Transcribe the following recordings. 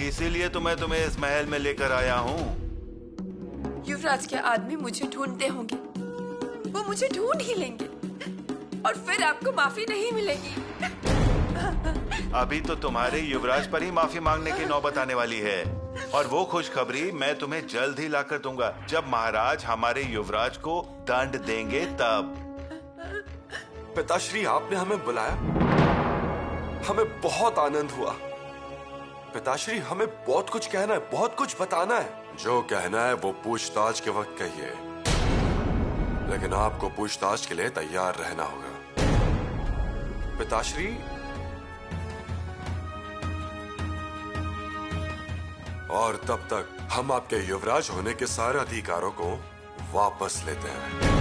इसीलिए तो मैं तुम्हें इस महल में लेकर आया हूँ। युवराज के आदमी मुझे ढूंढते होंगे, वो मुझे ढूंढ ही लेंगे और फिर आपको माफी नहीं मिलेगी। अभी तो तुम्हारे युवराज पर ही माफी मांगने की नौबत आने वाली है, और वो खुशखबरी मैं तुम्हें जल्द ही लाकर दूंगा, जब महाराज हमारे युवराज को दंड देंगे तब। पिताश्री, आपने हमें बुलाया, हमें बहुत आनंद हुआ। पिताश्री, हमें बहुत कुछ कहना है, बहुत कुछ बताना है। जो कहना है वो पूछताछ के वक्त कहिए, लेकिन आपको पूछताछ के लिए तैयार रहना होगा। पिताश्री, और तब तक हम आपके युवराज होने के सारे अधिकारों को वापस लेते हैं।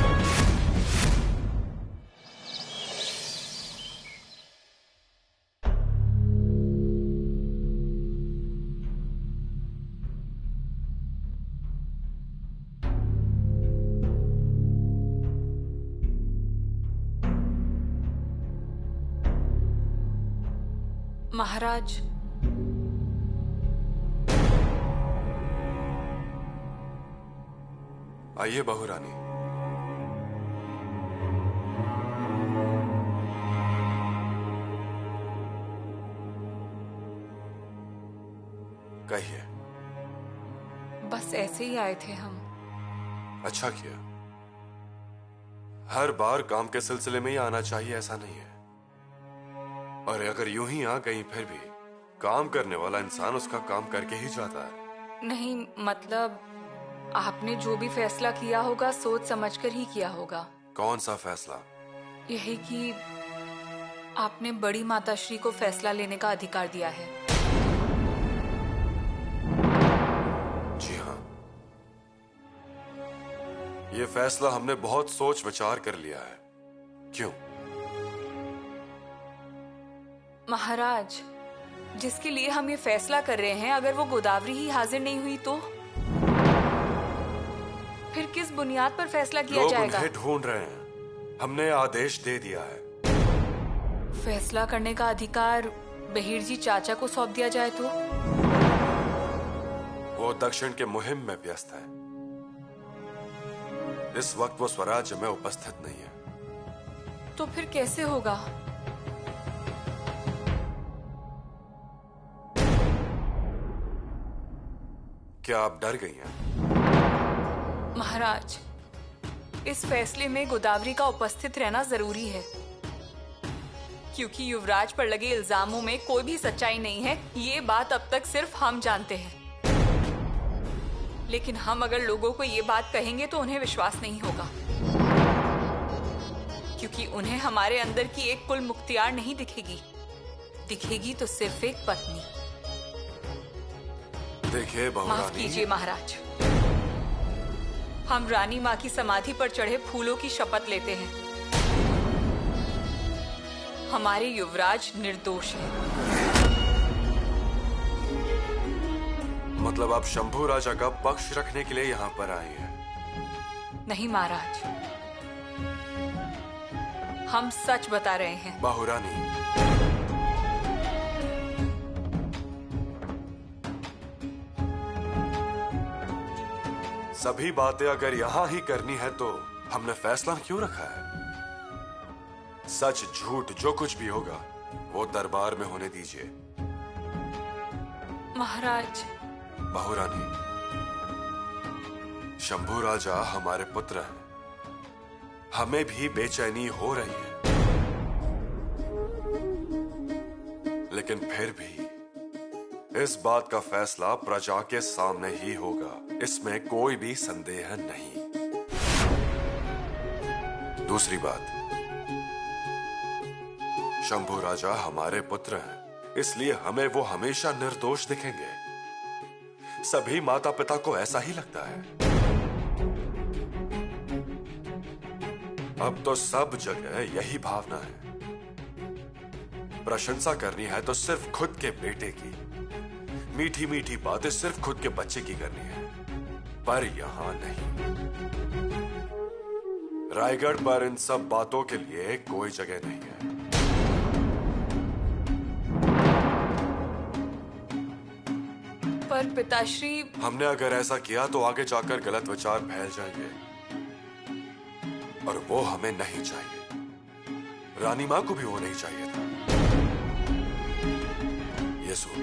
महाराज, आइए बहू रानी। कहिए। बस ऐसे ही आए थे हम। अच्छा किया। हर बार काम के सिलसिले में ही आना चाहिए, ऐसा नहीं है। और अगर यूं ही आ गई फिर भी काम करने वाला इंसान उसका काम करके ही जाता है। नहीं, मतलब आपने जो भी फैसला किया होगा सोच समझकर ही किया होगा। कौन सा फैसला? यही कि आपने बड़ी माताश्री को फैसला लेने का अधिकार दिया है। जी हाँ, ये फैसला हमने बहुत सोच विचार कर लिया है। क्यों? महाराज, जिसके लिए हम ये फैसला कर रहे हैं, अगर वो गोदावरी ही हाजिर नहीं हुई तो फिर किस बुनियाद पर फैसला किया जाएगा? लोग उन्हें ढूंढ रहे हैं, हमने आदेश दे दिया है। फैसला करने का अधिकार बहीर जी चाचा को सौंप दिया जाए तो? वो दक्षिण के मुहिम में व्यस्त है, इस वक्त वो स्वराज्य में उपस्थित नहीं है। तो फिर कैसे होगा? क्या आप डर गई हैं? महाराज, इस फैसले में गोदावरी का उपस्थित रहना जरूरी है, क्योंकि युवराज पर लगे इल्जामों में कोई भी सच्चाई नहीं है। ये बात अब तक सिर्फ हम जानते हैं, लेकिन हम अगर लोगों को ये बात कहेंगे तो उन्हें विश्वास नहीं होगा, क्योंकि उन्हें हमारे अंदर की एक कुल मुख्तियार नहीं दिखेगी, दिखेगी तो सिर्फ एक पत्नी। देखिए बहुरानी, माफ कीजिए महाराज, हम रानी माँ की समाधि पर चढ़े फूलों की शपथ लेते हैं, हमारे युवराज निर्दोष है। मतलब आप शंभू राजा का पक्ष रखने के लिए यहाँ पर आए हैं? नहीं महाराज, हम सच बता रहे हैं। बहुरानी, सभी बातें अगर यहां ही करनी है तो हमने फैसला क्यों रखा है? सच झूठ जो कुछ भी होगा वो दरबार में होने दीजिए। महाराज, बहुरानी, शंभू राजा हमारे पुत्र हैं, हमें भी बेचैनी हो रही है, लेकिन फिर भी इस बात का फैसला प्रजा के सामने ही होगा, इसमें कोई भी संदेह नहीं। दूसरी बात, शंभू राजा हमारे पुत्र हैं, इसलिए हमें वो हमेशा निर्दोष दिखेंगे। सभी माता पिता को ऐसा ही लगता है। अब तो सब जगह यही भावना है। प्रशंसा करनी है तो सिर्फ खुद के बेटे की, मीठी मीठी बातें सिर्फ खुद के बच्चे की करनी है, पर यहां नहीं। रायगढ़ पर इन सब बातों के लिए कोई जगह नहीं है। पर पिताश्री, हमने अगर ऐसा किया तो आगे जाकर गलत विचार फैल जाएंगे और वो हमें नहीं चाहिए। रानी मां को भी वो नहीं चाहिए था। ये सुन,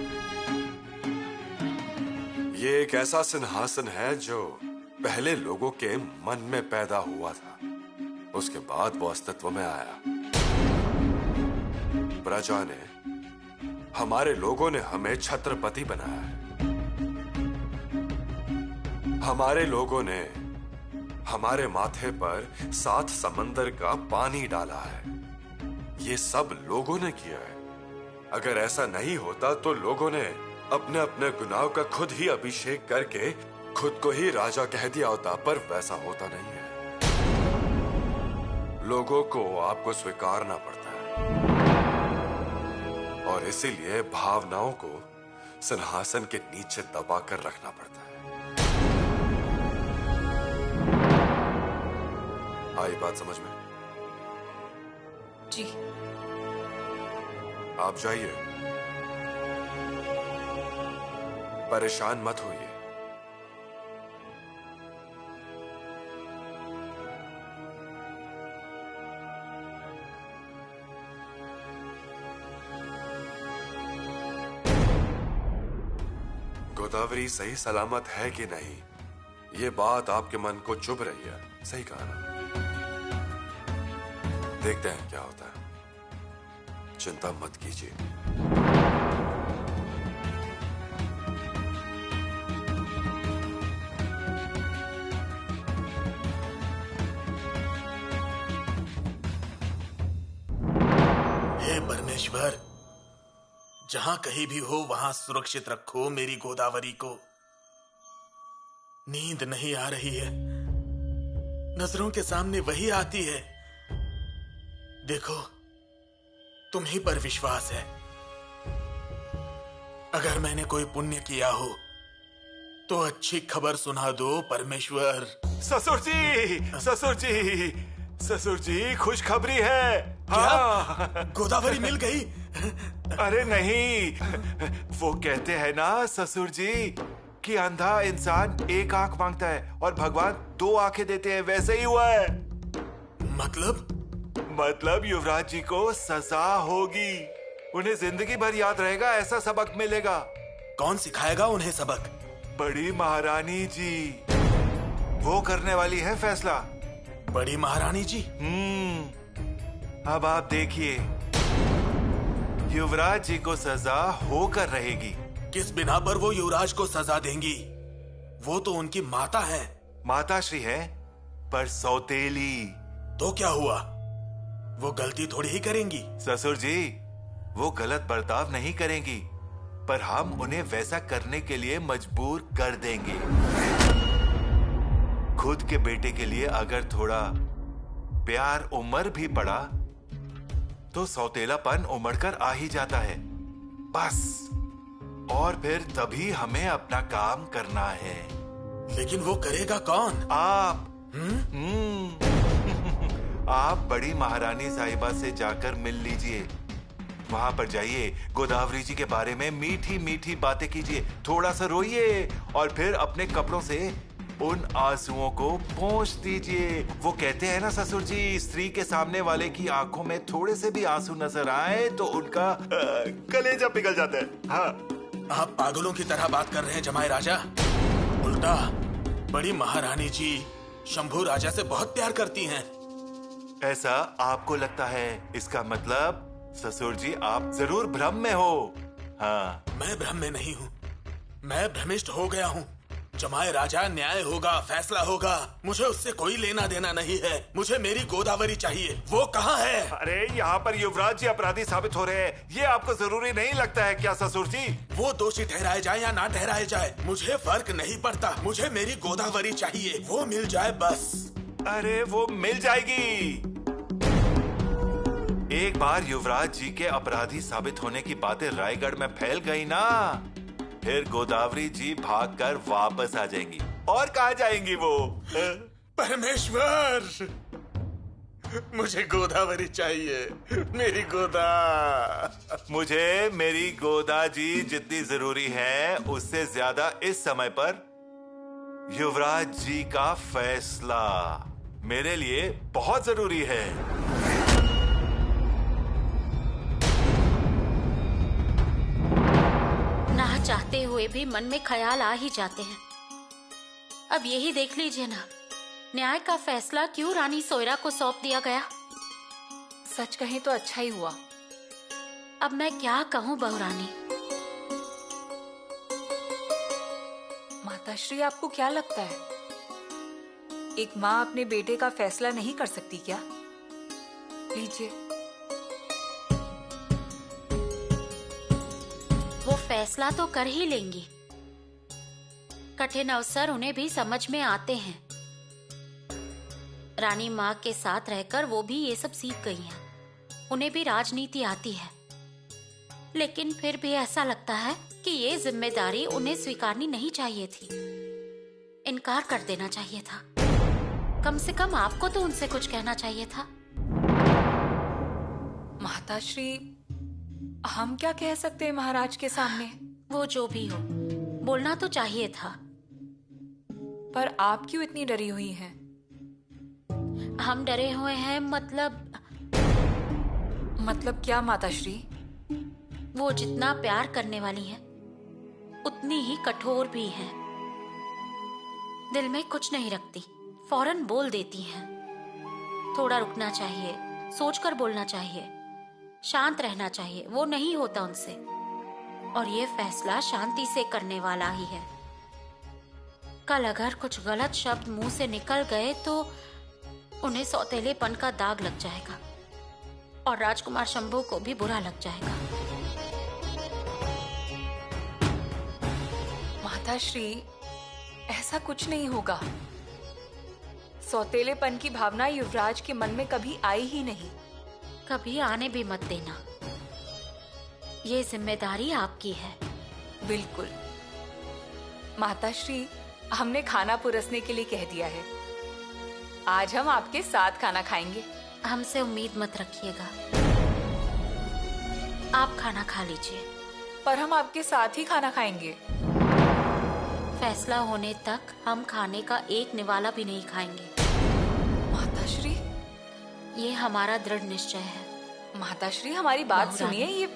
ये एक ऐसा सिंहासन है जो पहले लोगों के मन में पैदा हुआ था, उसके बाद वो अस्तित्व में आया। प्रजा ने, हमारे लोगों ने हमें छत्रपति बनाया है। हमारे लोगों ने हमारे माथे पर 7 समंदर का पानी डाला है। ये सब लोगों ने किया है। अगर ऐसा नहीं होता तो लोगों ने अपने अपने गुनाह का खुद ही अभिषेक करके खुद को ही राजा कह दिया होता, पर वैसा होता नहीं है। लोगों को आपको स्वीकारना पड़ता है और इसीलिए भावनाओं को सिंहासन के नीचे दबाकर रखना पड़ता है। आई बात समझ में? जी। आप जाइए, परेशान मत होइए। गोदावरी सही सलामत है कि नहीं, ये बात आपके मन को चुभ रही है। सही कहा ना? देखते हैं क्या होता है। चिंता मत कीजिए। हे परमेश्वर, जहां कहीं भी हो वहां सुरक्षित रखो मेरी गोदावरी को। नींद नहीं आ रही है, नजरों के सामने वही आती है। देखो, तुम ही पर विश्वास है। अगर मैंने कोई पुण्य किया हो तो अच्छी खबर सुना दो परमेश्वर। ससुर जी, ससुर जी, ससुर जी, खुशखबरी है। क्या? हाँ। गोदावरी मिल गई? अरे नहीं, वो कहते हैं ना ससुर जी कि अंधा इंसान एक आंख मांगता है और भगवान 2 आंखें देते हैं। वैसे ही हुआ है। मतलब युवराज जी को सजा होगी। उन्हें जिंदगी भर याद रहेगा, ऐसा सबक मिलेगा। कौन सिखाएगा उन्हें सबक? बड़ी महारानी जी, वो करने वाली है फैसला। बड़ी महारानी जी? अब आप देखिए, युवराज जी को सजा होकर रहेगी। किस बिना पर वो युवराज को सजा देंगी? वो तो उनकी माता है। माताश्री है, पर सौतेली। तो क्या हुआ? वो गलती थोड़ी ही करेंगी। ससुर जी, वो गलत बर्ताव नहीं करेंगी, पर हम उन्हें वैसा करने के लिए मजबूर कर देंगे। खुद के बेटे के लिए अगर थोड़ा प्यार उमड़ भी पड़ा तो सौतेलापन उमड़ कर आ ही जाता है, बस। और फिर तभी हमें अपना काम करना है। लेकिन वो करेगा कौन? आप। आप बड़ी महारानी साहिबा से जाकर मिल लीजिए। वहां पर जाइए, गोदावरी जी के बारे में मीठी मीठी बातें कीजिए, थोड़ा सा रोइए और फिर अपने कपड़ों से उन आंसुओं को पोंछ दीजिए। वो कहते हैं ना ससुर जी, स्त्री के सामने वाले की आंखों में थोड़े से भी आंसू नजर आए तो उनका कलेजा पिघल जाता है। हाँ। आप पागलों की तरह बात कर रहे हैं जमाई राजा। उल्टा बड़ी महारानी जी शंभू राजा से बहुत प्यार करती हैं। ऐसा आपको लगता है, इसका मतलब ससुर जी आप जरूर भ्रम में हो। हाँ। मैं भ्रम में नहीं हूँ, मैं भ्रमिष्ट हो गया हूँ। जमाए राजा, न्याय होगा, फैसला होगा, मुझे उससे कोई लेना देना नहीं है। मुझे मेरी गोदावरी चाहिए। वो कहाँ है? अरे यहाँ पर युवराज जी अपराधी साबित हो रहे हैं, ये आपको जरूरी नहीं लगता है क्या ससुर जी? वो दोषी ठहराए जाए या ना ठहराए जाए, मुझे फर्क नहीं पड़ता। मुझे मेरी गोदावरी चाहिए, वो मिल जाए बस। अरे वो मिल जाएगी। एक बार युवराज जी के अपराधी साबित होने की बातें रायगढ़ में फैल गई ना, फिर गोदावरी जी भागकर वापस आ जाएंगी। और कहाँ जाएंगी वो? परमेश्वर, मुझे गोदावरी चाहिए, मेरी गोदा। मुझे मेरी गोदा जी जितनी जरूरी है उससे ज्यादा इस समय पर युवराज जी का फैसला मेरे लिए बहुत जरूरी है। ना चाहते हुए भी मन में ख्याल आ ही जाते हैं। अब यही देख लीजिए ना, न्याय का फैसला क्यों रानी सोयरा को सौंप दिया गया। सच कहें तो अच्छा ही हुआ। अब मैं क्या कहूँ बहुरानी। माताश्री, आपको क्या लगता है एक माँ अपने बेटे का फैसला नहीं कर सकती क्या? लीजिए। वो फैसला तो कर ही लेंगी। कठिन अवसर उन्हें भी समझ में आते हैं। रानी माँ के साथ रहकर वो भी ये सब सीख गई हैं। उन्हें भी राजनीति आती है, लेकिन फिर भी ऐसा लगता है कि ये जिम्मेदारी उन्हें स्वीकारनी नहीं चाहिए थी। इनकार कर देना चाहिए था। कम से कम आपको तो उनसे कुछ कहना चाहिए था। माताश्री, हम क्या कह सकते हैं महाराज के सामने? वो जो भी हो, बोलना तो चाहिए था। पर आप क्यों इतनी डरी हुई हैं? हम डरे हुए हैं मतलब क्या माताश्री? वो जितना प्यार करने वाली है उतनी ही कठोर भी है। दिल में कुछ नहीं रखती, फौरन बोल देती हैं। थोड़ा रुकना चाहिए, सोचकर बोलना चाहिए, शांत रहना चाहिए। वो नहीं होता उनसे, और ये फैसला शांति से करने वाला ही है। कल अगर कुछ गलत शब्द मुंह से निकल गए तो उन्हें सौतेलेपन का दाग लग जाएगा, और राजकुमार शंभू को भी बुरा लग जाएगा। माताश्री, ऐसा कुछ नहीं होगा। सौतेलेपन की भावना युवराज के मन में कभी आई ही नहीं। कभी आने भी मत देना। ये जिम्मेदारी आपकी है। बिल्कुल माताश्री, हमने खाना पुरसने के लिए कह दिया है। आज हम आपके साथ खाना खाएंगे। हमसे उम्मीद मत रखिएगा। आप खाना खा लीजिए। पर हम आपके साथ ही खाना खाएंगे। फैसला होने तक हम खाने का एक निवाला भी नहीं खाएंगे। माताश्री, ये हमारा दृढ़ निश्चय है। माताश्री, हमारी बात सुनिए। ये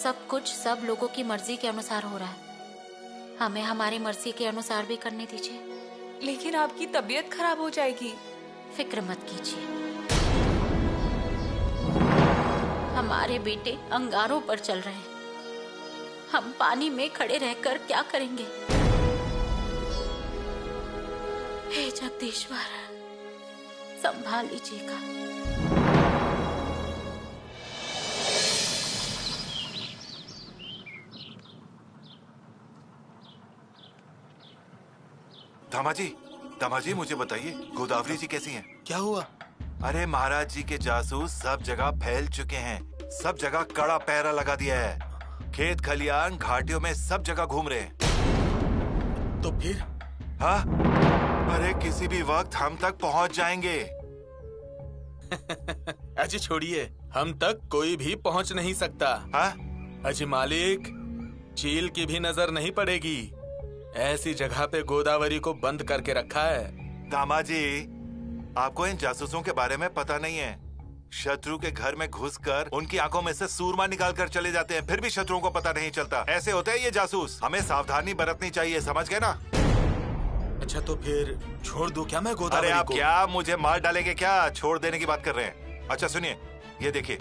सब कुछ सब लोगों की मर्जी के अनुसार हो रहा है। हमें हमारी मर्जी के अनुसार भी करने दीजिए। लेकिन आपकी तबीयत खराब हो जाएगी। फिक्र मत कीजिए। हमारे बेटे अंगारों पर चल रहे हैं। हम पानी में खड़े रहकर क्या करेंगे? हे जगदीश्वर, संभाल लीजिएगा। दामाजी, मुझे बताइए गोदावरी जी कैसी हैं? क्या हुआ? अरे महाराज जी के जासूस सब जगह फैल चुके हैं। सब जगह कड़ा पहरा लगा दिया है। खेत खलियान घाटियों में सब जगह घूम रहे हैं। तो फिर? हाँ, अरे किसी भी वक्त हम तक पहुंच जाएंगे। अजी छोड़िए, हम तक कोई भी पहुंच नहीं सकता। हाँ? अजी मालिक, चील की भी नजर नहीं पड़ेगी। ऐसी जगह पे गोदावरी को बंद करके रखा है। दामाजी, आपको इन जासूसों के बारे में पता नहीं है। शत्रु के घर में घुसकर उनकी आंखों में से सूरमा निकाल कर चले जाते हैं, फिर भी शत्रुओं को पता नहीं चलता। ऐसे होते हैं ये जासूस। हमें सावधानी बरतनी चाहिए, समझ गए ना? अच्छा, तो फिर छोड़ दूं क्या मैं गोदावरी अरे आप को? क्या मुझे मार डालेंगे क्या? छोड़ देने की बात कर रहे हैं? अच्छा सुनिए, ये देखिए,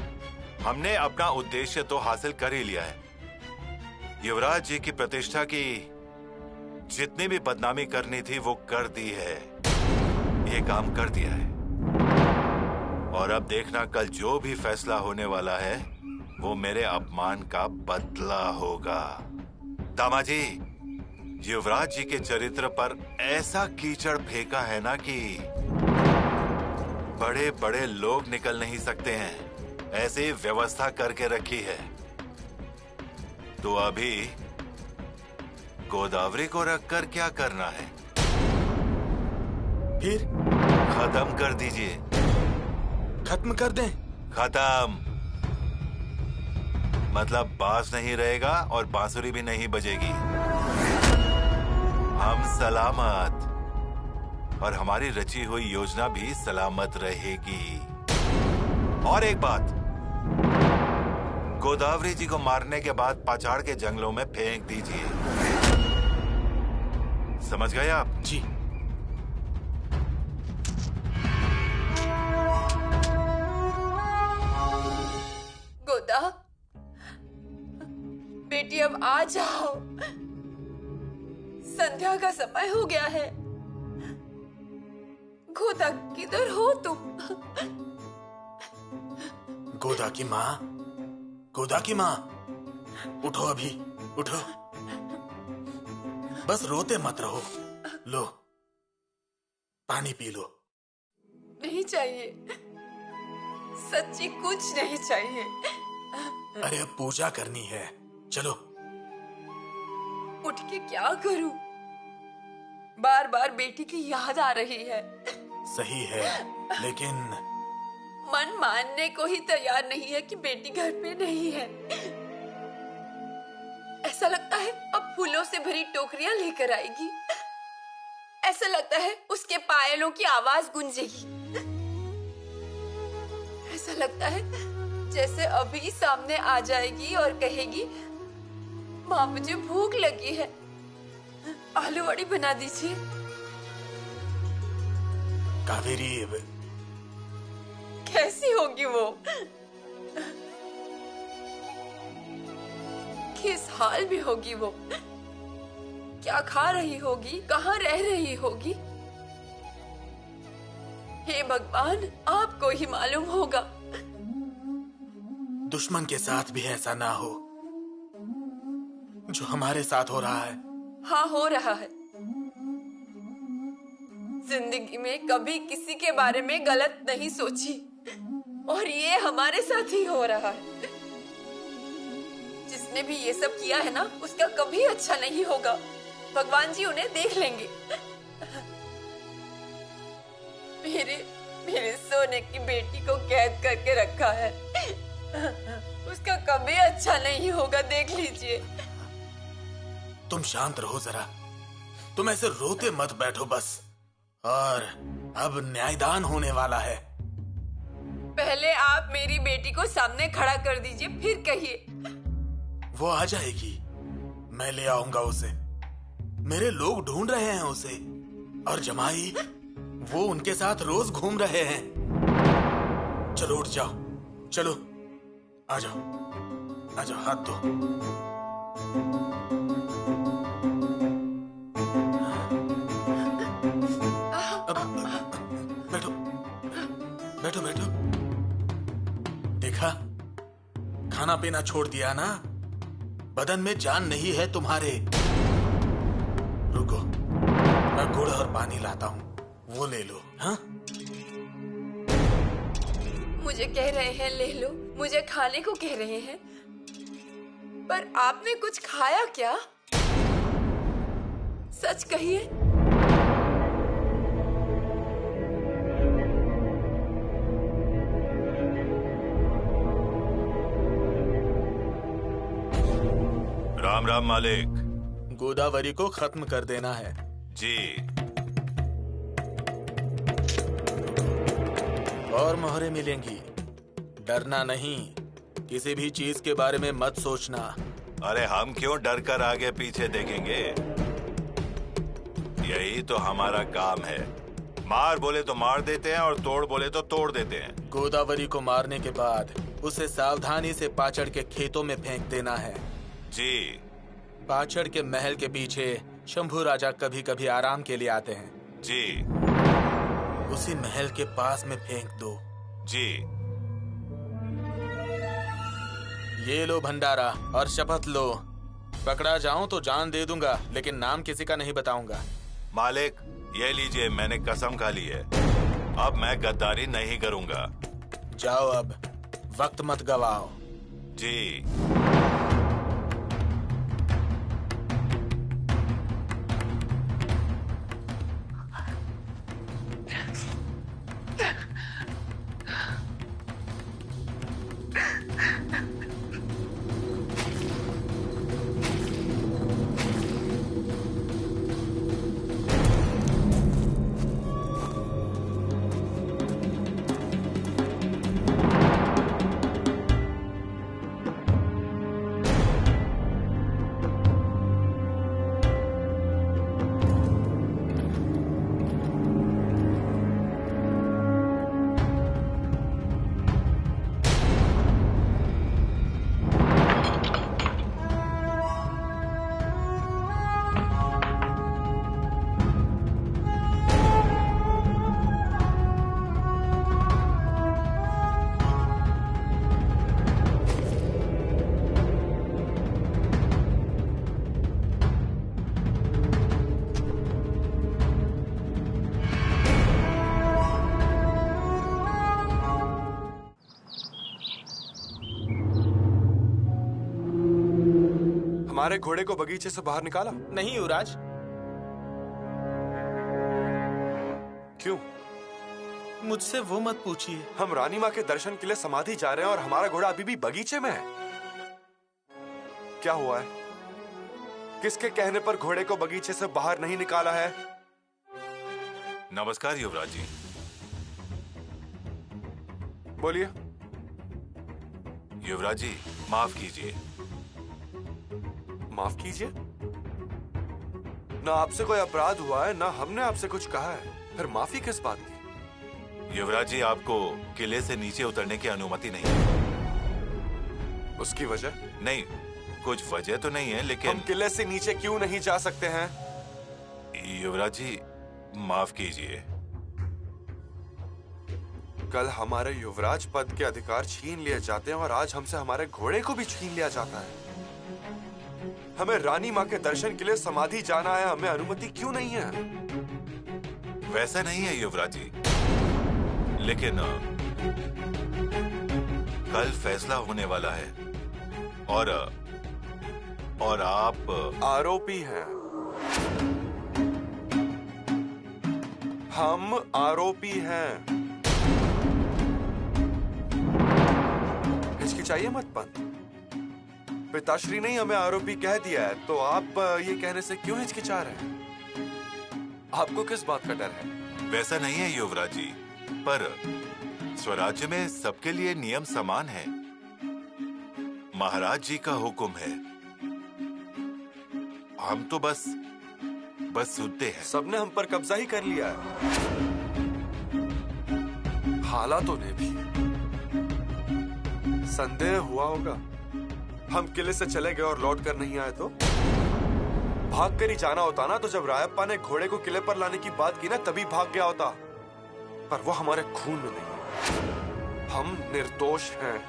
हमने अपना उद्देश्य तो हासिल कर ही लिया है। युवराज जी की प्रतिष्ठा की जितनी भी बदनामी करनी थी वो कर दी है। ये काम कर दिया है, और अब देखना कल जो भी फैसला होने वाला है वो मेरे अपमान का बदला होगा। दामाजी, युवराज जी के चरित्र पर ऐसा कीचड़ फेंका है ना कि बड़े बड़े लोग निकल नहीं सकते हैं। ऐसी व्यवस्था करके रखी है। तो अभी गोदावरी को रखकर क्या करना है? फिर खत्म कर दीजिए। खत्म कर दें? खत्म मतलब बांस नहीं रहेगा और बांसुरी भी नहीं बजेगी। हम सलामत और हमारी रची हुई योजना भी सलामत रहेगी। और एक बात, गोदावरी जी को मारने के बाद पाचाड़ के जंगलों में फेंक दीजिए। समझ गए आप? जी। गोदा, बेटी अब आ जाओ, संध्या का समय हो गया है। गोदा किधर हो तुम? गोदा की माँ, गोदा की माँ, उठो अभी, उठो। बस रोते मत रहो। लो, पानी पी लो। नहीं चाहिए, सच्ची कुछ नहीं चाहिए। अरे अब पूजा करनी है, चलो। उठ के क्या करूं? बार बार बेटी की याद आ रही है। सही है, लेकिन मन मानने को ही तैयार नहीं है कि बेटी घर पे नहीं है। ऐसा लगता है अब फूलों से भरी टोकरियां लेकर आएगी। ऐसा लगता है उसके पायलों की आवाज गूंजेगी। ऐसा लगता है जैसे अभी सामने आ जाएगी और कहेगी, माँ मुझे भूख लगी है, आलू वड़ी बना दीजिए। कावेरी, कैसी होगी वो? किस हाल में होगी वो? क्या खा रही होगी? कहाँ रह रही होगी? हे भगवान, आपको ही मालूम होगा। दुश्मन के साथ भी ऐसा ना हो जो हमारे साथ हो रहा है। हाँ, हो रहा है। जिंदगी में कभी किसी के बारे में गलत नहीं सोची और ये हमारे साथ ही हो रहा है। जिसने भी ये सब किया है ना, उसका कभी अच्छा नहीं होगा। भगवान जी उन्हें देख लेंगे। मेरे सोने की बेटी को कैद करके रखा है, उसका कभी अच्छा नहीं होगा, देख लीजिए। तुम शांत रहो जरा, तुम ऐसे रोते मत बैठो बस। और अब न्यायदान होने वाला है। पहले आप मेरी बेटी को सामने खड़ा कर दीजिए, फिर कहिए। वो आ जाएगी, मैं ले आऊंगा उसे। मेरे लोग ढूंढ रहे हैं उसे, और जमाई वो उनके साथ रोज घूम रहे हैं। चलो उठ जाओ, चलो आ जाओ, आ जाओ, हाथ दो। बैठो बैठो बैठो। देखा, खाना पीना छोड़ दिया ना? बदन में जान नहीं है तुम्हारे। रुको, मैं गुड़ और पानी लाता हूँ, वो ले लो। हाँ, मुझे कह रहे हैं ले लो, मुझे खाने को कह रहे हैं, पर आपने कुछ खाया क्या? सच कहिए। राम राम मालिक। गोदावरी को खत्म कर देना है। जी। और मोहरें मिलेंगी, डरना नहीं। किसी भी चीज के बारे में मत सोचना। अरे हम क्यों डर कर आगे पीछे देखेंगे? यही तो हमारा काम है। मार बोले तो मार देते हैं और तोड़ बोले तो तोड़ देते हैं। गोदावरी को मारने के बाद उसे सावधानी से पाचड़ के खेतों में फेंक देना है। जी। पाचड़ के महल के पीछे शंभू राजा कभी कभी आराम के लिए आते हैं। जी। उसी महल के पास में फेंक दो। जी। ये लो भंडारा और शपथ लो। पकड़ा जाऊं तो जान दे दूंगा, लेकिन नाम किसी का नहीं बताऊंगा। मालिक, ये लीजिए, मैंने कसम खा ली है। अब मैं गद्दारी नहीं करूंगा। जाओ, अब वक्त मत गवाओ। जी। हमारे घोड़े को बगीचे से बाहर निकाला? नहीं युवराज। क्यों? मुझसे वो मत पूछिए। हम रानी माँ के दर्शन के लिए समाधि जा रहे हैं और हमारा घोड़ा अभी भी बगीचे में है। क्या हुआ है? किसके कहने पर घोड़े को बगीचे से बाहर नहीं निकाला है? नमस्कार युवराज जी। बोलिए। युवराज जी माफ कीजिए। माफ कीजिए? ना आपसे कोई अपराध हुआ है, ना हमने आपसे कुछ कहा है, फिर माफी किस बात की? युवराज जी आपको किले से नीचे उतरने की अनुमति नहीं है। उसकी वजह? नहीं, कुछ वजह तो नहीं है, हम लेकिन किले से नीचे क्यों नहीं जा सकते हैं? युवराज जी माफ कीजिए। कल हमारे युवराज पद के अधिकार छीन लिए जाते हैं और आज हमसे हमारे घोड़े को भी छीन लिया जाता है। हमें रानी माँ के दर्शन के लिए समाधि जाना है, हमें अनुमति क्यों नहीं है? वैसा नहीं है युवराज जी, लेकिन कल फैसला होने वाला है और आप आरोपी हैं। हम आरोपी हैं। हिचकिचाइए मत पंत। पिताश्री ने हमें आरोपी कह दिया है, तो आप ये कहने से क्यों हिचकिचा रहे हैं? आपको किस बात का डर है? वैसा नहीं है युवराज जी, पर स्वराज्य में सबके लिए नियम समान है। महाराज जी का हुक्म है, हम तो बस सुनते हैं। सबने हम पर कब्जा ही कर लिया है। हालातों ने भी। संदेह हुआ होगा हम किले से चले गए और लौट कर नहीं आए तो? भाग कर ही जाना होता ना, तो जब रायप्पा ने घोड़े को किले पर लाने की बात की ना, तभी भाग गया होता। पर वो हमारे खून में नहीं है। हम निर्दोष हैं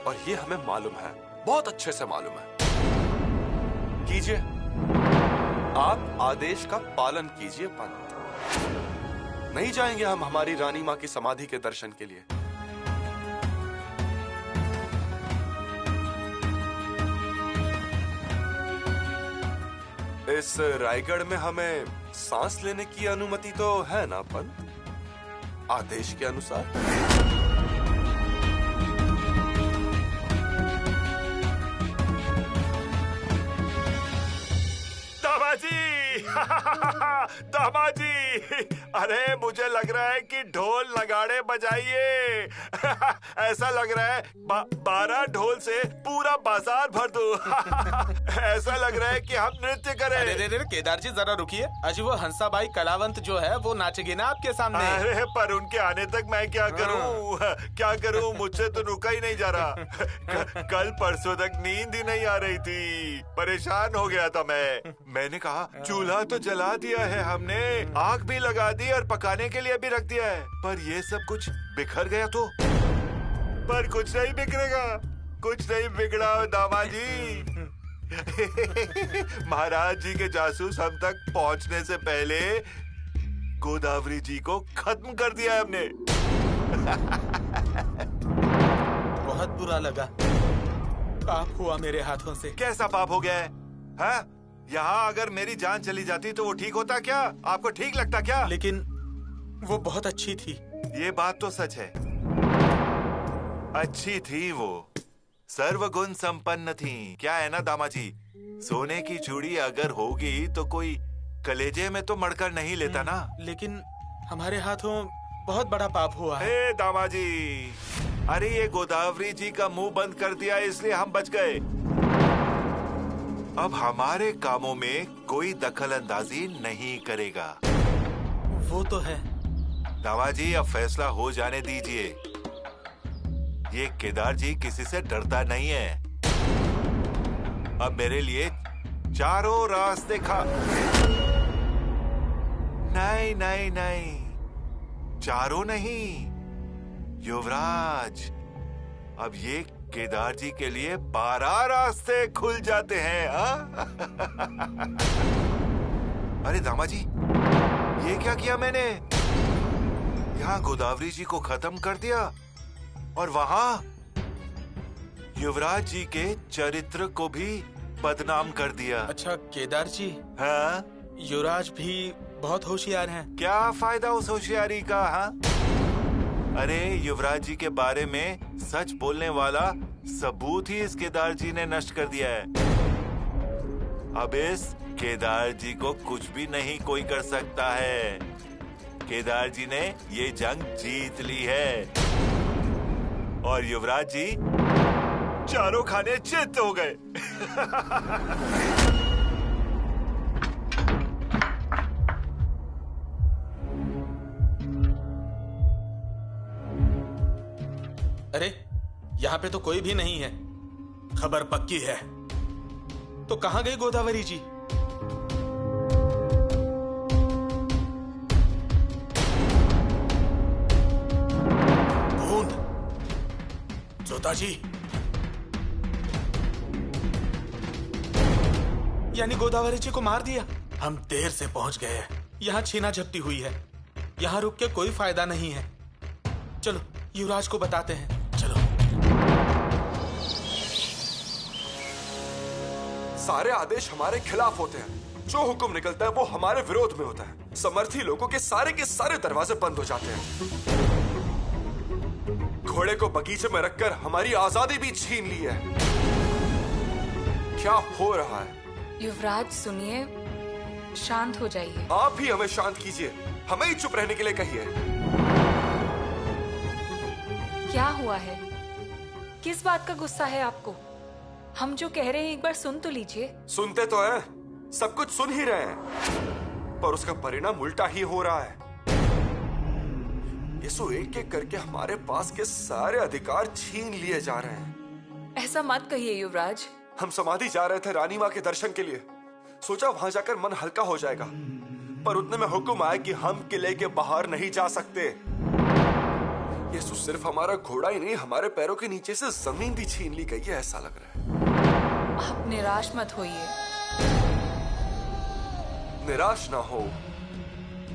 और ये हमें मालूम है, बहुत अच्छे से मालूम है। कीजिए, आप आदेश का पालन कीजिए पंत। नहीं जाएंगे हम हमारी रानी माँ की समाधि के दर्शन के लिए। इस रायगढ़ में हमें सांस लेने की अनुमति तो है ना पंत, आदेश के अनुसार? दामाजी दामाजी, अरे मुझे लग रहा है कि ढोल नगाड़े बजाइए। ऐसा लग रहा है 12 ढोल से पूरा बाजार भर दूं। ऐसा लग रहा है कि हम नृत्य करें। अरे केदार जी जरा रुकिए। अजी वो हंसाबाई कलावंत जो है वो नाचेगी ना आपके सामने। अरे पर उनके आने तक मैं क्या करूं? क्या करूं? मुझसे तो रुका ही नहीं जा रहा। कल परसों तक नींद ही नहीं आ रही थी, परेशान हो गया था मैं। मैंने कहा चूल्हा तो जला दिया है हमने, आग भी लगा दी और पकाने के लिए भी रख दिया है, पर ये सब कुछ बिखर गया तो? पर कुछ नहीं बिगड़ेगा, कुछ नहीं बिगड़ा दामाजी। महाराज जी के जासूस हम तक पहुंचने से पहले गोदावरी जी को खत्म कर दिया है हमने। बहुत बुरा लगा, पाप हुआ मेरे हाथों से। कैसा पाप हो गया है? हाँ? यहाँ अगर मेरी जान चली जाती तो वो ठीक होता क्या? आपको ठीक लगता क्या? लेकिन वो बहुत अच्छी थी। ये बात तो सच है, अच्छी थी वो, सर्वगुण संपन्न थी। क्या है ना दामाजी, सोने की चूड़ी अगर होगी तो कोई कलेजे में तो मड़कर नहीं लेता ना। लेकिन हमारे हाथों बहुत बड़ा पाप हुआ है। हे दामाजी, अरे ये गोदावरी जी का मुंह बंद कर दिया इसलिए हम बच गए। अब हमारे कामों में कोई दखल अंदाजी नहीं करेगा। वो तो है। दामाजी अब फैसला हो जाने दीजिए। ये केदार जी किसी से डरता नहीं है। अब मेरे लिए चारों रास्ते नहीं नहीं नहीं, चारों नहीं युवराज, अब ये केदार जी के लिए 12 रास्ते खुल जाते हैं। अरे दामाजी, ये क्या किया मैंने? यहाँ गोदावरी जी को खत्म कर दिया और वहां युवराज जी के चरित्र को भी बदनाम कर दिया। अच्छा केदार जी, हाँ? युवराज भी बहुत होशियार हैं। क्या फायदा उस होशियारी का? हाँ? अरे युवराज जी के बारे में सच बोलने वाला सबूत ही इस केदार जी ने नष्ट कर दिया है। अब इस केदार जी को कुछ भी नहीं कोई कर सकता है। केदार जी ने ये जंग जीत ली है और युवराज जी चारों खाने चित हो गए। अरे यहाँ पे तो कोई भी नहीं है। खबर पक्की है। तो कहाँ गई गोदावरी जी? बूंद, जोता जी, यानी गोदावरी जी को मार दिया। हम देर से पहुंच गए हैं। यहाँ छीना झपटी हुई है। यहाँ रुक के कोई फायदा नहीं है। चलो युवराज को बताते हैं। चलो। सारे आदेश हमारे खिलाफ होते हैं। जो हुक्म निकलता है वो हमारे विरोध में होता है। समर्थी लोगों के सारे दरवाजे बंद हो जाते हैं। घोड़े को बगीचे में रखकर हमारी आजादी भी छीन ली है। क्या हो रहा है? युवराज सुनिए, शांत हो जाइए। आप भी हमें शांत कीजिए। हमें ही चुप रहने के लिए कहिए। क्या हुआ है? किस बात का गुस्सा है आपको? हम जो कह रहे हैं एक बार सुन तो लीजिए। सुनते तो हैं, सब कुछ सुन ही रहे हैं, पर उसका परिणाम उल्टा ही हो रहा है। यीशु एक एक करके हमारे पास के सारे अधिकार छीन लिए जा रहे हैं। ऐसा मत कहिए युवराज। हम समाधि जा रहे थे रानी माँ के दर्शन के लिए। सोचा वहां जाकर मन हल्का हो जाएगा, पर उतने में हुक्म आया कि हम किले के बाहर नहीं जा सकते। यीशु सिर्फ हमारा घोड़ा ही नहीं, हमारे पैरों के नीचे से जमीन भी छीन ली गई है, ऐसा लग रहा है। आप निराश मत होइए। निराश ना हो,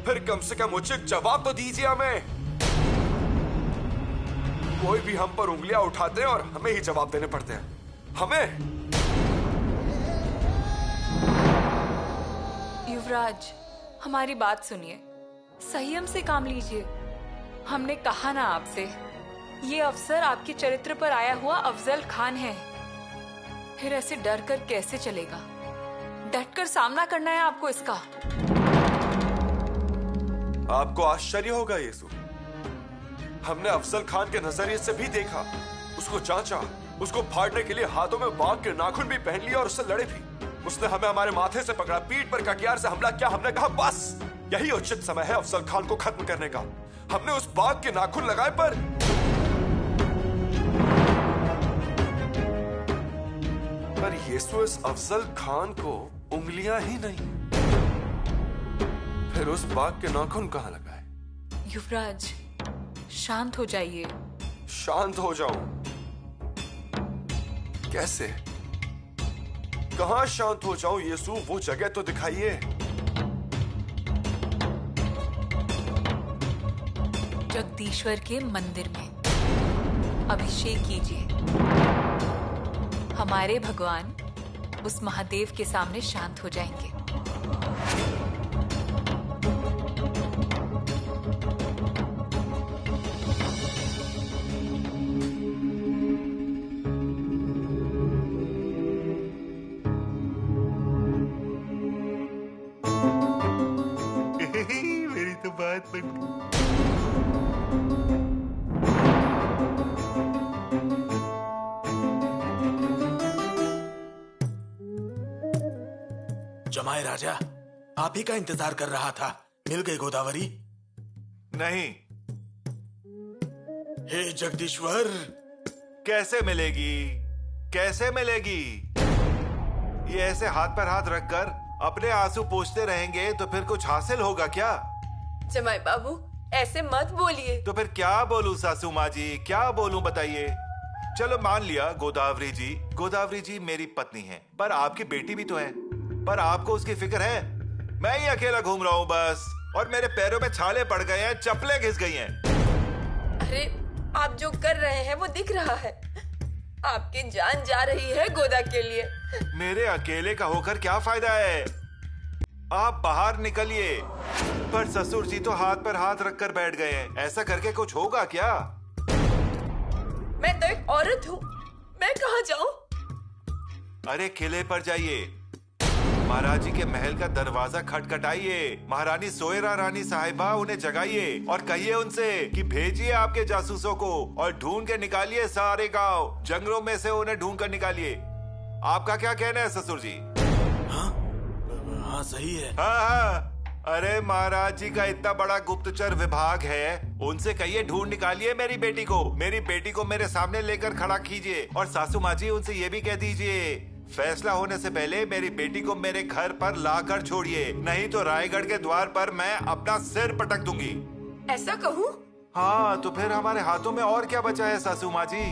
फिर कम से कम उचित जवाब तो दीजिए हमें। कोई भी हम पर उंगलियां उठाते हैं और हमें ही जवाब देने पड़ते हैं। हमें। युवराज, हमारी बात सुनिए, संयम से काम लीजिए। हमने कहा ना आपसे, ये अफसर आपके चरित्र पर आया हुआ अफजल खान है। फिर ऐसे डर कर कैसे चलेगा? डटकर सामना करना है आपको इसका। आपको आश्चर्य होगा यीशु, हमने अफजल खान के नजरिए से भी देखा, उसको जांचा, उसको फाड़ने के लिए हाथों में बाघ के नाखून भी पहन लिया और उससे लड़े भी। उसने हमें हमारे माथे से पकड़ा, पीठ पर कटियार से हमला किया। हमने कहा बस यही उचित समय है अफजल खान को खत्म करने का। हमने उस बाघ के नाखून लगाए, पर यीशु इस अफजल खान को उंगलियां ही नहीं, फिर उस बाघ के नाखून कहां लगाए? युवराज, शांत हो जाइए। शांत हो जाऊं? कैसे? कहां शांत हो जाऊं यीशु? वो जगह तो दिखाइए। जगदीश्वर के मंदिर में अभिषेक कीजिए। हमारे भगवान उस महादेव के सामने शांत हो जाएंगे। मेरी तो बात बन गई। जमाए राजा, आप ही का इंतजार कर रहा था। मिल गई गोदावरी? नहीं। हे जगदीश्वर, कैसे मिलेगी? कैसे मिलेगी? ये ऐसे हाथ पर हाथ रखकर अपने आंसू पोंछते रहेंगे तो फिर कुछ हासिल होगा क्या? जमाई बाबू, ऐसे मत बोलिए। तो फिर क्या बोलूं सासू माँ जी, क्या बोलूं बताइए? चलो मान लिया गोदावरी जी मेरी पत्नी है, पर आपकी बेटी भी तो है। पर आपको उसकी फिक्र है? मैं ही अकेला घूम रहा हूँ बस, और मेरे पैरों में छाले पड़ गए हैं, चप्पलें घिस गई हैं। अरे, आप जो कर रहे हैं वो दिख रहा है। आपकी जान जा रही है गोदा के लिए। मेरे अकेले का होकर क्या फायदा है? आप बाहर निकलिए। पर ससुर जी तो हाथ पर हाथ रखकर बैठ गए हैं। ऐसा करके कुछ होगा क्या? मैं तो एक औरत हूँ, मैं कहाँ जाऊँ? अरे किले पर जाइए, महाराज जी के महल का दरवाजा खटखटाइए। महारानी सोयरा रानी साहिबा उन्हें जगाइए और कहिए उनसे कि भेजिए आपके जासूसों को और ढूंढ के निकालिए सारे गांव, जंगलों में से उन्हें ढूंढ कर निकालिए। आपका क्या कहना है ससुर जी? हाँ सही है। हाँ। अरे महाराज जी का इतना बड़ा गुप्तचर विभाग है, उनसे कहिए ढूंढ निकालिए मेरी बेटी को। मेरी बेटी को मेरे सामने लेकर खड़ा कीजिए। और सासू माँ जी उनसे ये भी कह दीजिए, फैसला होने से पहले मेरी बेटी को मेरे घर पर लाकर छोड़िए, नहीं तो रायगढ़ के द्वार पर मैं अपना सिर पटक दूंगी। ऐसा कहूँ? हाँ, तो फिर हमारे हाथों में और क्या बचा है सासू माँ जी?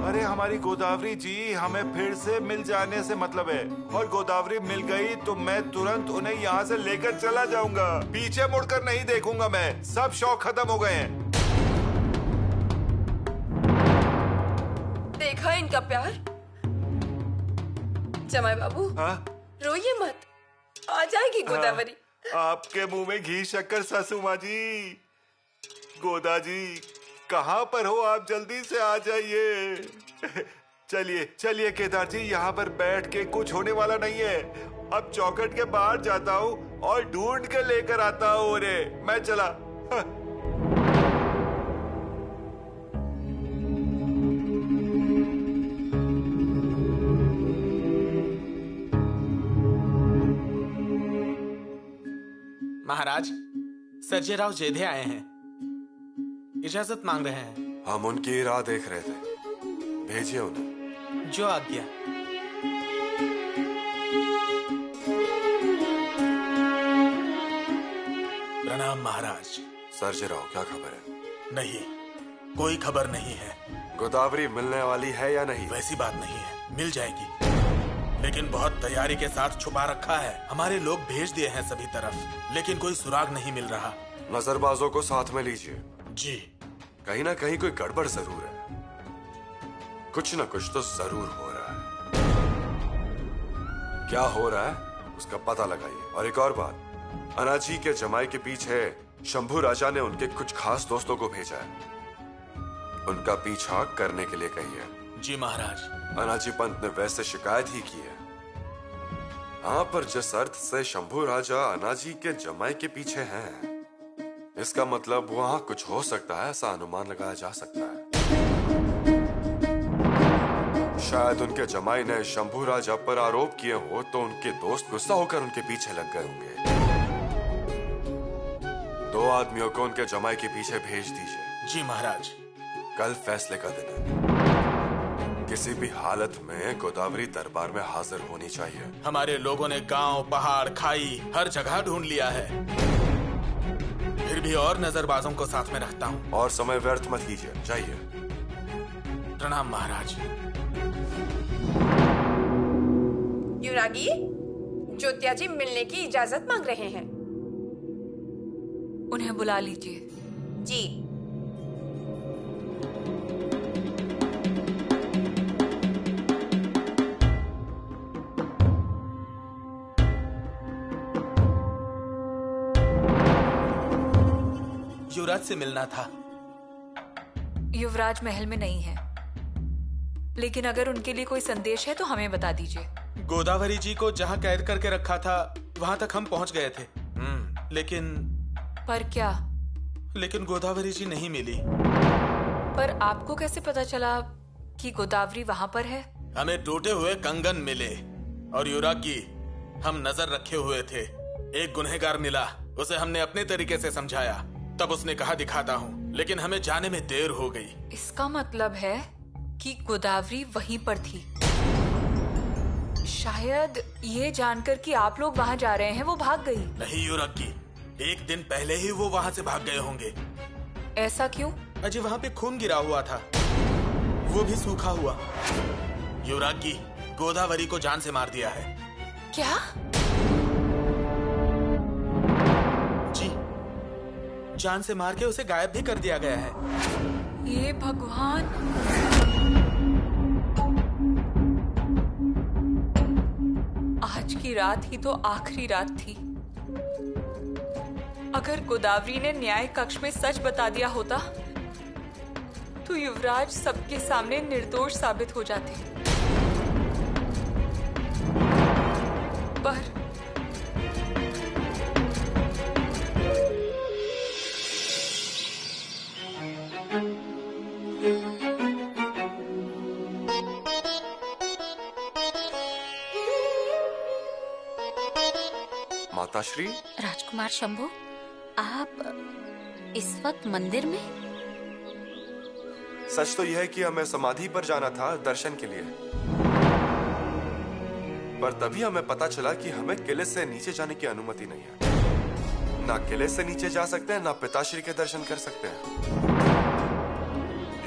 अरे हमारी गोदावरी जी हमें फिर से मिल जाने से मतलब है, और गोदावरी मिल गई तो मैं तुरंत उन्हें यहाँ से लेकर चला जाऊंगा। पीछे मुड़कर नहीं देखूंगा मैं। सब शौक खत्म हो गए हैं। देखा इनका प्यार। जमाई बाबू, हाँ? रोइए मत, आ जाएगी गोदावरी। आपके मुंह में घी शक्कर सासू माँ जी। गोदा जी कहाँ पर हो आप? जल्दी से आ जाइए। चलिए चलिए केदार जी, यहाँ पर बैठ के कुछ होने वाला नहीं है। अब चौखट के बाहर जाता हूँ और ढूंढ के लेकर आता हूँ उन्हें। मैं चला। महाराज, सर्जेराव जेधे आए हैं, इजाजत मांग रहे हैं। हम उनकी राह देख रहे थे, भेजिए उन्हें। जो आज्ञा। प्रणाम महाराज। सर्जेराव, क्या खबर है? नहीं, कोई खबर नहीं है। गोदावरी मिलने वाली है या नहीं? वैसी बात नहीं है, मिल जाएगी, लेकिन बहुत तैयारी के साथ छुपा रखा है। हमारे लोग भेज दिए हैं सभी तरफ, लेकिन कोई सुराग नहीं मिल रहा। नजरबाजों को साथ में लीजिए। जी। कहीं ना कहीं कोई गड़बड़ जरूर है, कुछ ना कुछ तो जरूर हो रहा है। क्या हो रहा है उसका पता लगाइए। और एक और बात, अनाजी के जमाई के पीछे शंभू राजा ने उनके कुछ खास दोस्तों को भेजा है, उनका पीछा करने के लिए कहिए। जी महाराज। अनाजी पंत ने वैसे शिकायत ही की है। हाँ, पर जिस अर्थ से शंभू राजा अनाजी के जमाई के पीछे हैं, इसका मतलब वहां कुछ हो सकता है, ऐसा अनुमान लगाया जा सकता है। शायद उनके जमाई ने शंभू राजा पर आरोप किए हो तो उनके दोस्त गुस्सा होकर उनके पीछे लग गए होंगे। 2 आदमियों को उनके जमाई के पीछे भेज दीजिए। जी महाराज। कल फैसले का दिन है, किसी भी हालत में गोदावरी दरबार में हाजिर होनी चाहिए। हमारे लोगों ने गांव, पहाड़, खाई हर जगह ढूंढ लिया है, फिर भी और नजरबाजों को साथ में रखता हूँ। और समय व्यर्थ मत कीजिए, जाइए। प्रणाम महाराज। युवरागी, ज्योतिया जी मिलने की इजाजत मांग रहे हैं। उन्हें बुला लीजिए। जी। युवराज से मिलना था। युवराज महल में नहीं है, लेकिन अगर उनके लिए कोई संदेश है तो हमें बता दीजिए। गोदावरी जी को जहाँ कैद करके रखा था वहां तक हम पहुंच गए थे, लेकिन पर क्या? लेकिन गोदावरी जी नहीं मिली। पर आपको कैसे पता चला कि गोदावरी वहां पर है? हमें टूटे हुए कंगन मिले और युवरागी, हम नजर रखे हुए थे। एक गुनहगार मिला, उसे हमने अपने तरीके से समझाया, तब उसने कहा दिखाता हूँ, लेकिन हमें जाने में देर हो गई। इसका मतलब है कि गोदावरी वहीं पर थी। शायद ये जानकर कि आप लोग वहां जा रहे हैं वो भाग गई। नहीं युवरागी, एक दिन पहले ही वो वहां से भाग गए होंगे। ऐसा क्यों? अजय वहां पे खून गिरा हुआ था, वो भी सूखा हुआ। युवरागी, गोदावरी को जान से मार दिया है। क्या? जी, जान से मार के उसे गायब भी कर दिया गया है। ये भगवान! की रात ही तो आखिरी रात थी। अगर गोदावरी ने न्याय कक्ष में सच बता दिया होता तो युवराज सबके सामने निर्दोष साबित हो जाते। पर माताश्री, राजकुमार शंभू, आप इस वक्त मंदिर में? सच तो यह है कि हमें समाधि पर जाना था दर्शन के लिए, पर तभी हमें पता चला कि हमें किले से नीचे जाने की अनुमति नहीं है। ना किले से नीचे जा सकते हैं, ना पिताश्री के दर्शन कर सकते हैं।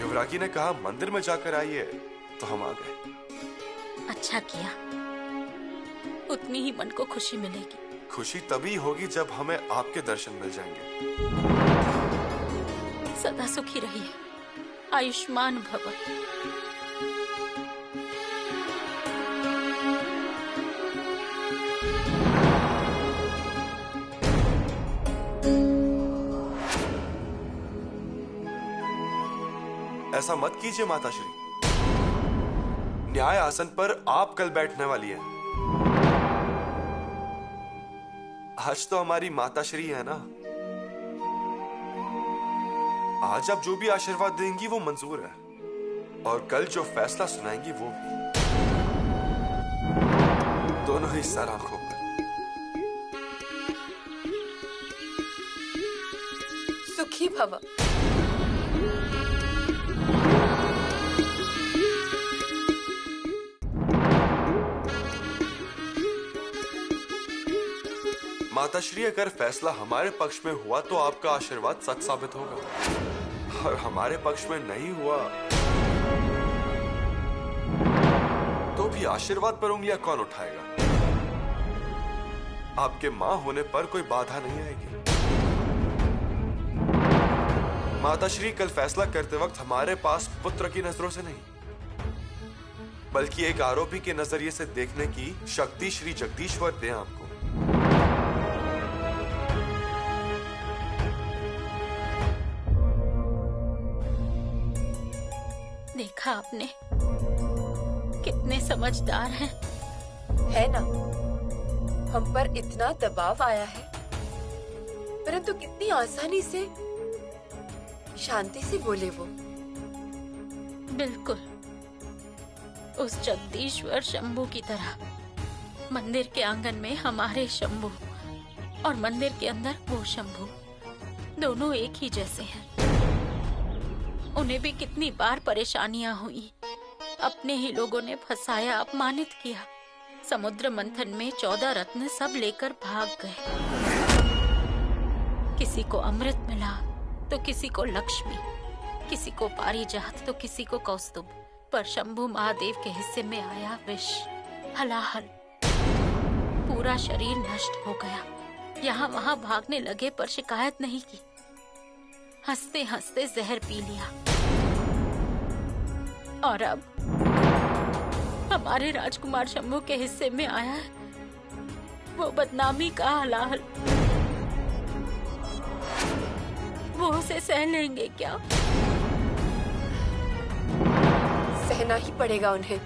युवरागी ने कहा मंदिर में जाकर आइए, तो हम आ गए। अच्छा किया, उतनी ही मन को खुशी मिलेगी। खुशी तभी होगी जब हमें आपके दर्शन मिल जाएंगे। सदा सुखी रहिए, आयुष्मान भव। ऐसा मत कीजिए माताश्री, न्याय आसन पर आप कल बैठने वाली हैं। आज तो हमारी माताश्री है ना, आज आप जो भी आशीर्वाद देंगी वो मंजूर है, और कल जो फैसला सुनाएंगी वो भी, दोनों ही सर आंखों पर। सुखी भव। माताश्री, अगर फैसला हमारे पक्ष में हुआ तो आपका आशीर्वाद सच साबित होगा, और हमारे पक्ष में नहीं हुआ तो भी आशीर्वाद पर उंगलियां कौन उठाएगा? आपके मां होने पर कोई बाधा नहीं आएगी। माताश्री, कल फैसला करते वक्त हमारे पास पुत्र की नजरों से नहीं, बल्कि एक आरोपी के नजरिए से देखने की शक्ति श्री जगदीश्वर दे आपको। देखा आपने, कितने समझदार हैं। है ना, हम पर इतना दबाव आया है, परंतु कितनी आसानी से, शांति से बोले वो। बिल्कुल उस जगदीश्वर शंभू की तरह। मंदिर के आंगन में हमारे शंभू और मंदिर के अंदर वो शंभू, दोनों एक ही जैसे हैं। उन्हें भी कितनी बार परेशानियां हुई, अपने ही लोगों ने फंसाया, अपमानित किया। समुद्र मंथन में 14 रत्न सब लेकर भाग गए। किसी को अमृत मिला तो किसी को लक्ष्मी, किसी को पारिजात तो किसी को कौस्तुभ, पर शंभू महादेव के हिस्से में आया विष, हलाहल। पूरा शरीर नष्ट हो गया। यहाँ वहाँ भागने लगे पर शिकायत नहीं की, हंसते हंसते जहर पी लिया। और अब हमारे राजकुमार शंभू के हिस्से में आया है वो बदनामी का हलाहल। वो उसे सह लेंगे क्या? सहना ही पड़ेगा उन्हें।